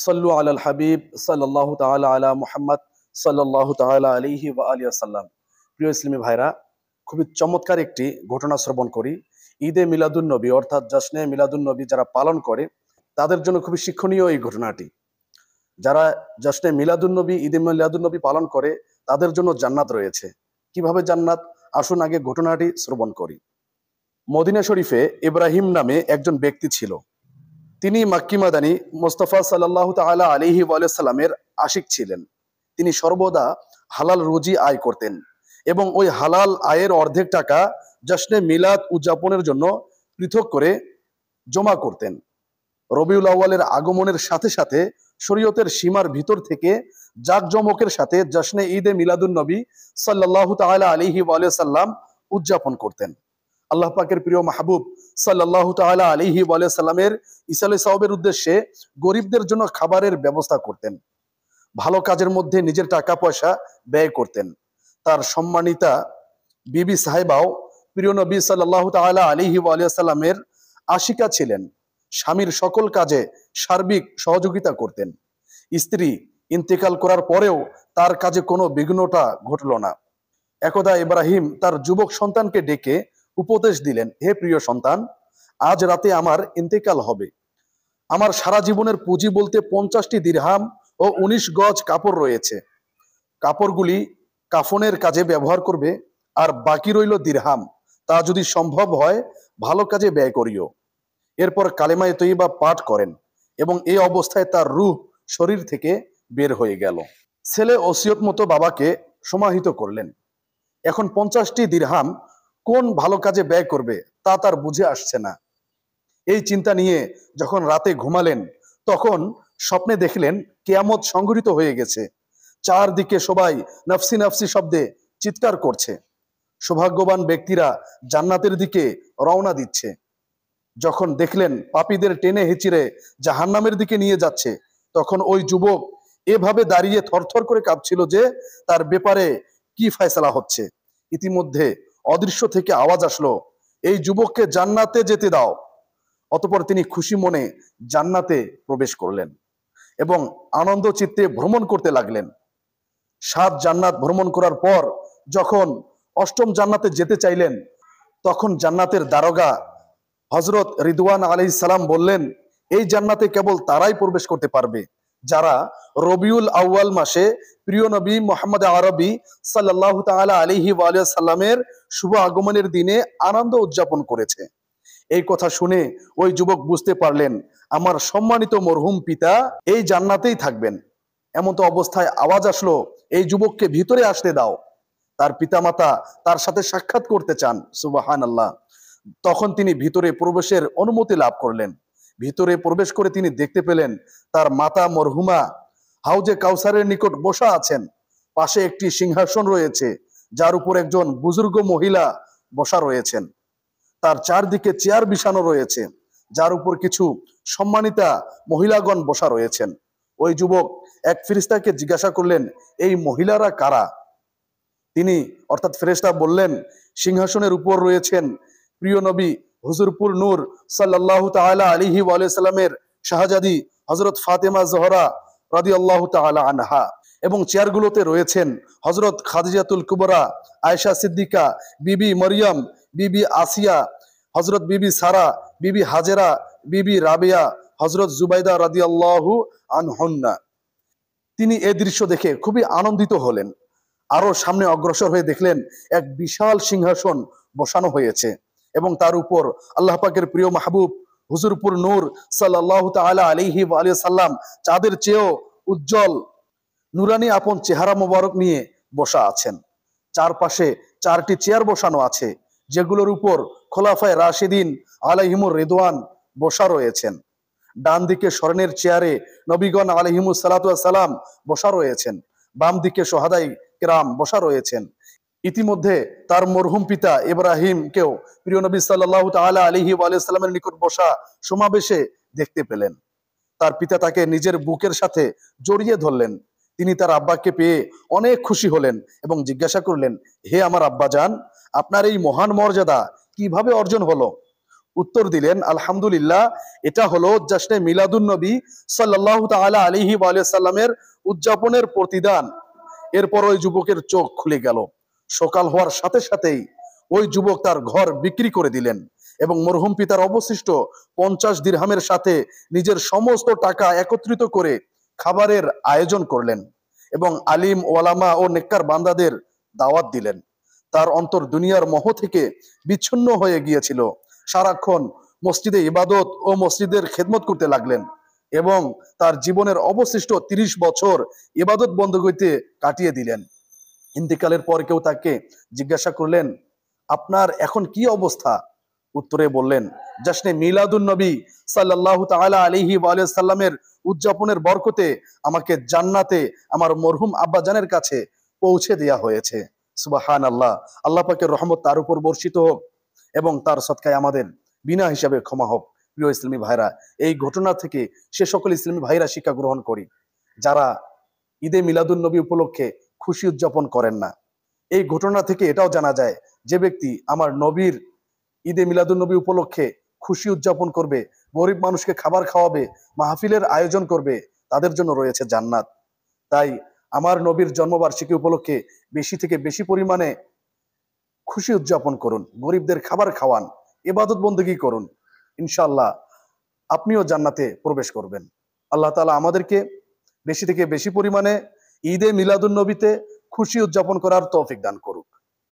সাল্লু আলাল হাবিব সাল্লাল্লাহু তাআলা আলা মুহাম্মদ সাল্লাল্লাহু তাআলা আলাইহি ওয়া আলিহি ওয়াসাল্লাম। প্রিয় ইসলামী ভাইরা, খুবই চমৎকার একটি ঘটনা শ্রবণ করি। ঈদে মিলাদুন নবী অর্থাৎ জশ্নে মিলাদুন নবী যারা পালন করে তাদের জন্য খুবই শিক্ষণীয় এই ঘটনাটি। যারা জশ্নে মিলাদুন নবী ঈদে মিলাদুন নবী পালন করে তাদের জন্য জান্নাত রয়েছে। কিভাবে জান্নাত? আসুন আগে ঘটনাটি শ্রবণ করি। মদিনা শরীফে ইব্রাহিম নামে একজন ব্যক্তি ছিল। তিনি মাক্কি মাদানী মোস্তফা সাল্লাল্লাহু তাআলা আলাইহি ওয়া সাল্লামের আশিক ছিলেন। তিনি সর্বদা হালাল রুজি আয় করতেন এবং ওই হালাল আয়ের অর্ধেক টাকা জশ্নে মিলাদ উদযাপনের জন্য পৃথক করে জমা করতেন। রবিউল আউয়ালের আগমনের সাথে সাথে শরীয়তের সীমার ভিতর থেকে জাঁকজমকের সাথে জশ্নে ঈদে মিলাদুন নবী সাল্লাল্লাহু তাআলা আলাইহি ওয়া সাল্লাম উদযাপন করতেন। আল্লাহ পাকের প্রিয় মাহবুব সাল্লাল্লাহু তাআলা আলাইহি ওয়া সাল্লামের ইসালে সাওয়াবের উদ্দেশ্যে গরিবদের জন্য খাবারের ব্যবস্থা করতেন। ভালো কাজের মধ্যে নিজের টাকা পয়সা ব্যয় করতেন। তার সম্মানিতা বিবি সাহেবাও প্রিয় নবী সাল্লাল্লাহু তাআলা আলাইহি ওয়া সাল্লামের আশিকা ছিলেন। স্বামীর সকল কাজে সার্বিক সহযোগিতা করতেন। স্ত্রী ইন্তেকাল করার পরেও তার কাজে কোনো বিঘ্নতা ঘটল না। একদা ইব্রাহিম তার যুবক সন্তানকে ডেকে উপদেশ দিলেন, হে প্রিয় সন্তান, আজ রাতে আমার ইন্তেকাল হবে। আমার সারা জীবনের পুঁজি বলতে 50টি দিরহাম ও 19 গজ কাপড় রয়েছে। কাপড়গুলি কাফনের কাজে ব্যবহার করবে, আর বাকি রইল দিরহাম, তা যদি সম্ভব হয় ভালো কাজে ব্যয় করিও। এরপর কালেমায়ে তৈয়বা পাঠ করেন এবং এই অবস্থায় তার রূহ শরীর থেকে বের হয়ে গেল। ছেলে ওসিয়ত মতো বাবাকে সমাহিত করলেন। এখন 50টি দিরহাম কোন ভালো কাজে ব্যয় করবে তা তার বুঝে আসছে না। এই চিন্তা নিয়ে যখন রাতে ঘুমালেন তখন স্বপ্নে দেখলেন কিয়ামত সংঘটিত হয়ে গেছে। চারদিকে সবাই নফসি নফসি শব্দে চিৎকার করছে। সৌভাগ্যবান ব্যক্তিরা জান্নাতের দিকে রওনা দিচ্ছে। যখন দেখলেন পাপীদের টেনে হিচড়ে জাহান্নামের দিকে নিয়ে যাচ্ছে, তখন ওই যুবক এভাবে দাঁড়িয়ে থরথর করে কাঁপছিল যে তার ব্যাপারে কি ফয়সালা হচ্ছে। ইতিমধ্যে অদৃশ্য থেকে আওয়াজ আসলো, এই যুবককে জান্নাতে যেতে দাও। অতঃপর তিনি খুশি মনে জান্নাতে প্রবেশ করলেন এবং আনন্দ চিত্তে ভ্রমণ করতে লাগলেন। 7 জান্নাত ভ্রমণ করার পর যখন 8ম জান্নাতে যেতে চাইলেন, তখন জান্নাতের দারোগা হযরত রিদওয়ান আলাইহিস সালাম বললেন, এই জান্নাতে কেবল তারাই প্রবেশ করতে পারবে যারা রবিউল আউয়াল মাসে প্রিয় নবী মুহাম্মদ আরবি সাল্লাল্লাহু তাআলা আলাইহি ওয়া সাল্লামের শুভ আগমনের দিনে আনন্দ উদযাপন করেছে। এই কথা শুনে ওই যুবক বুঝতে পারলেন আমার সম্মানিত মরহুম পিতা এই জান্নাতেই থাকবেন। এমতো অবস্থায় আওয়াজ আসলো, এই যুবককে ভিতরে আসতে দাও, তার পিতামাতা তার সাথে সাক্ষাৎ করতে চান। সুবহানাল্লাহ। তখন তিনি ভিতরে প্রবেশের অনুমতি লাভ করলেন। ভিতরে প্রবেশ করে তিনি দেখতে পেলেন তার মাতা মরহুমা হাউজে কাউসারের নিকট বসা আছেন। পাশে একটি সিংহাসন রয়েছে যার উপর একজন বুজুর্গ মহিলা বসা রয়েছেন। তার চারদিকে চেয়ার বিছানো রয়েছে যার উপর কিছু সম্মানিতা মহিলাগণ বসা রয়েছেন। ওই যুবক এক ফেরেশতাকে জিজ্ঞাসা করলেন, এই মহিলারা কারা? তিনি অর্থাৎ ফেরেশতা বললেন, সিংহাসনের উপর রয়েছেন প্রিয় নবী হুজুরপুর নূর সাল্লাল্লাহু তাআলা আলাইহি ওয়া সাল্লামের শাহজাদি হযরত ফাতেমা জোহরা রাদিয়াল্লাহু তাআলা আনহা, এবং চেয়ারগুলোতে রয়েছেন হযরত খাদিজাতুল কুবরা, আয়েশা সিদ্দিকা, বিবি মরিয়ম, বিবি আসিয়া, হযরত বিবি সারা, বিবি হাজেরা, বিবি রাবিয়া, হযরত জুবাইদা রাদিয়াল্লাহু আনহুন্না। তিনি এই দৃশ্য দেখে খুবই আনন্দিত হলেন। আরো সামনে অগ্রসর হয়ে দেখলেন এক বিশাল সিংহাসন বসানো হয়েছে এবং তার উপর আল্লাহ পাকের প্রিয় মাহবুব হুজুরপুর নূর সাল্লাল্লাহু তাআলা আলাইহি ওয়া সাল্লাম চাঁদের চেয়েও উজ্জ্বল নুরানি আপন চেহারা মোবারক নিয়ে বসা আছেন। চারপাশে 4টি চেয়ার বসানো আছে যেগুলোর উপর খোলাফায়ে রাশিদিন আলাইহিমুর রিদওয়ান বসা রয়েছেন। ডান দিকে স্বর্ণের চেয়ারে নবীগণ আলাইহিমুস সালাতু ওয়াস সালাম বসা রয়েছেন। বাম দিকে শহাদাই কিরাম বসা রয়েছেন। ইতিমধ্যে তার মরহুম পিতা ইব্রাহিমকেও প্রিয় নবী সাল্লাল্লাহু তাআলা আলাইহি ওয়া সাল্লামের নিকট বসা সমাবেশে দেখতে পেলেন। তার পিতা তাকে নিজের বুকের সাথে জড়িয়ে ধরলেন। তিনি তার আব্বাকে পেয়ে অনেক খুশি হলেন এবং জিজ্ঞাসা করলেন, হে আমার আব্বাজান, আপনার এই মহান মর্যাদা কিভাবে অর্জন হলো? উত্তর দিলেন, আলহামদুলিল্লাহ, এটা হলো জাশনে মিলাদুন নবী সাল্লাল্লাহু তাআলা আলাইহি ওয়া আলিহি সাল্লামের উদযাপনের প্রতিদান। এরপর ওই যুবকের চোখ খুলে গেল। সকাল হওয়ার সাথে সাথেই ওই যুবক তার ঘর বিক্রি করে দিলেন এবং মরহুম পিতার অবশিষ্ট 50 দিরহামের সাথে নিজের সমস্ত টাকা একত্রিত করে খাবারের আয়োজন করলেন এবং আলিম ওলামা ও নেককার বান্দাদের দাওয়াত দিলেন। তার অন্তর দুনিয়ার মোহ থেকে বিচ্ছিন্ন হয়ে গিয়েছিল। সারাক্ষণ মসজিদে ইবাদত ও মসজিদের খেদমত করতে লাগলেন এবং তার জীবনের অবশিষ্ট 30 বছর ইবাদত বন্দীতে কাটিয়ে দিলেন। ইন্তিকালের পর কেউ তাকে জিজ্ঞাসা করলেন, আপনার এখন কি অবস্থা? উত্তরে বললেন, জাশনে মিলাদুন নবী সাল্লাল্লাহু তাআলা আলাইহি ওয়া আলিহি সাল্লামের উদযাপনের বরকতে আমাকে জান্নাতে আমার মরহুম আব্বাজানের কাছে পৌঁছে দেয়া হয়েছে। সুবহানাল্লাহ। আল্লাহ পাকের রহমত তার উপর বর্ষিত হোক এবং তার সদকায় আমাদের বিনা হিসাবে ক্ষমা হোক। প্রিয় ইসলামী ভাইরা, এই ঘটনা থেকে সে সকল ইসলামী ভাইরা শিক্ষা গ্রহণ করি যারা ঈদে মিলাদুন নবী উপলক্ষে খুশি উদযাপন করেন না। এই ঘটনা থেকে এটাও জানা যায়, যে ব্যক্তি আমার নবীর ঈদে মিলাদুন নবী উপলক্ষে খুশি উদযাপন করবে, গরিব মানুষকে খাবার খাওয়াবে, মাহফিলের আয়োজন করবে, তাদের জন্য রয়েছে জান্নাত। তাই আমার নবীর জন্মবার্ষিকী উপলক্ষে বেশি থেকে বেশি পরিমাণে খুশি উদযাপন করুন, গরিবদের খাবার খাওয়ান, ইবাদত বন্দেগী করুন। ইনশাআল্লাহ আপনিও জান্নাতে প্রবেশ করবেন। আল্লাহ তাআলা আমাদেরকে বেশি থেকে বেশি পরিমাণে ঈদে মিলাদুন নবীতে খুশি উদযাপন করার তৌফিক দান করুন।